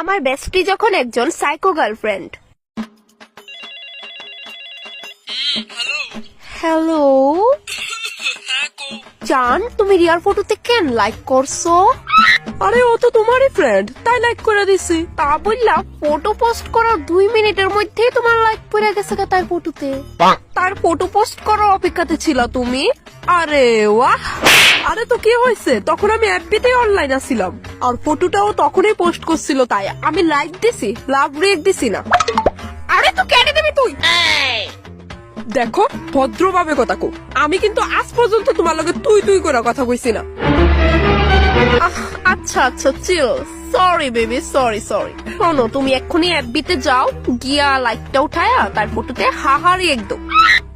আমার বেস্টি যখন একজন সাইকো গার্লফ্রেন্ড। হ্যালো জান, তুমি রিয়ার ফটোতে কেন লাইক করছো? আরে ও তো তোমারই ফ্রেন্ড, তাই লাইক করে দিছি। তা বললা ফটো পোস্ট করার 2 মিনিটের মধ্যেই তোমার লাইক পড়ে গেছে তার ফটোতে। তার ফটো পোস্ট করার অপেক্ষাতে ছিল তুমি? আরে ওয়াহ! আরে তো কি হয়েছে, তখন আমি এফবিতে অনলাইন আছিলাম আর ফটোটাও তখনই পোস্ট করছিল, তাই আমি লাইক দিছি, লাভ রিয়েক্ট দিছি না। আরে তো কেটে দিবি তুই। দেখো ভদ্রভাবে কথা কো, আমি কিন্তু আজ পর্যন্ত তোমার লগে তুই তুই করে কথা কইছি না। আচ্ছা আচ্ছা চিল, সরি বেবি, সরি সরি। শোনো, তুমি এক্ষুনি এফবিতে যাও, গিয়া লাইকটা উঠায়া তার ফটোতে হাহারি একদম।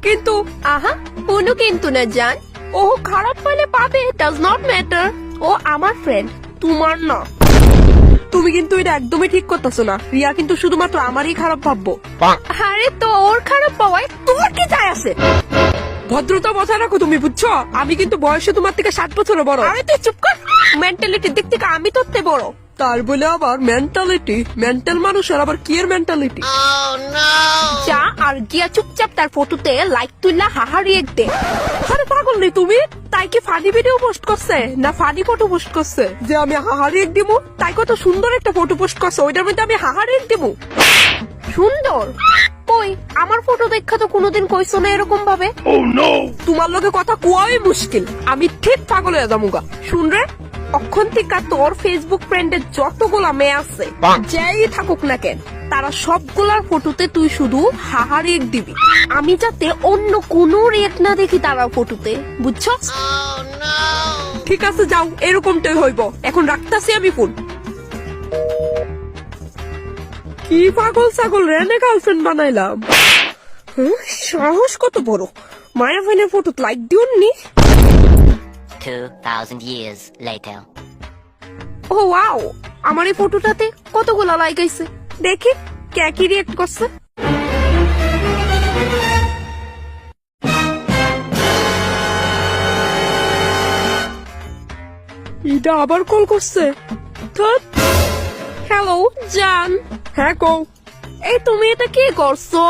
কিন্তু আহা, কোনো কিন্তু না জান। ও খারাপ পাইলে পাবে, ডাজ নট ম্যাটার। ও আমার ফ্রেন্ড, তোমার না। তুমি কিন্তু এটা একদমই ঠিক করতেছো না। রিয়া কিন্তু শুধুমাত্র আমারই খারাপ ভাববো। আরে তো ওর খারাপ পাওয়ায় তোর কি যায় আছে? ভদ্রতা বজায় রাখো তুমি, বুঝছো? আমি কিন্তু বয়সে তোমার থেকে 7 বছরের বড়। আরে তুই চুপ কর। মেন্টালিটির দিক থেকে আমি তোর থেকে বড়। তার বলে আবার মেন্টালিটি, মেন্টাল মানুষের আবার কি এর মেন্টালিটি? যা আর গিয়া চুপচাপ তার ফটোতে লাইক তুললা হাহারি এক দে। আরে পাগল নেই তুমি? তাই কি ফানি ভিডিও পোস্ট করছে না ফানি ফটো পোস্ট করছে যে আমি হাহারি এক দিব? তাই কত সুন্দর একটা ফটো পোস্ট করছে, ওইটার মধ্যে আমি হাহারি এক দিব। সুন্দর কই? আমার ফটো দেখা তো কোনোদিন কইছো না এরকম ভাবে। তোমার লগে কথা কোয়াই মুশকিল, আমি ঠিক পাগল হয়ে যামুগা। শুন রে, অক্ষণ থেকে তোর ফেসবুক ফ্রেন্ডের যতগুলা মেয়ে আছে, যেই থাকুক না কেন, তারা সবগুলার ফটোতে তুই শুধু হাহারি এক দিবি। আমি যাতে অন্য কোনো রিয়েক্ট না দেখি তারা ফটোতে, বুঝছো? ঠিক আছে যাও, এরকমটাই হইব। এখন রাখতাছি আমি ফোন। কি পাগল ছাগল রেনে গার্লফ্রেন্ড বানাইলাম। সাহস কত বড়, মায়া ভাইনের ফটো লাইক দিওনি। 2,000 years later. ও ওয়াও, আমার এই ফটোটাতে কতগুলা লাইক আইছে, দেখি কে কি রিয়েক্ট করছে। এটা আবার কল করছে। হ্যালো জান। হ্যাঁ কও। এই তুমি এটা কি করছো?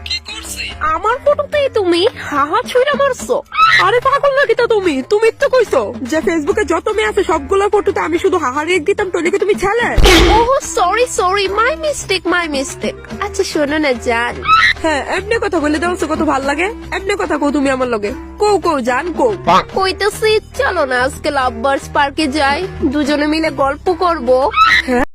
কি করছে? আমার ফটোতেই তুমি হাহা ছুঁড়া মারছো। আরে পাগল নাকি তা তুমি? তুমি তো কইছো যে ফেসবুকে যত মেয়ে আছে সবগুলা ফটোতে আমি শুধু হাহারি এক দিতাম, তো কি তুমি ছেলে? Oh sorry sorry, my mistake my mistake. আচ্ছা শোনো না জান। হ্যাঁ এমনি কথা বলে দেওয়া কত ভাল লাগে। এমনি কথা কও তুমি আমার লগে। কও কও জান কও। কইতেছি চলো না আজকে লাভবার্স পার্কে যাই, দুজনে মিলে গল্প করবো। হ্যাঁ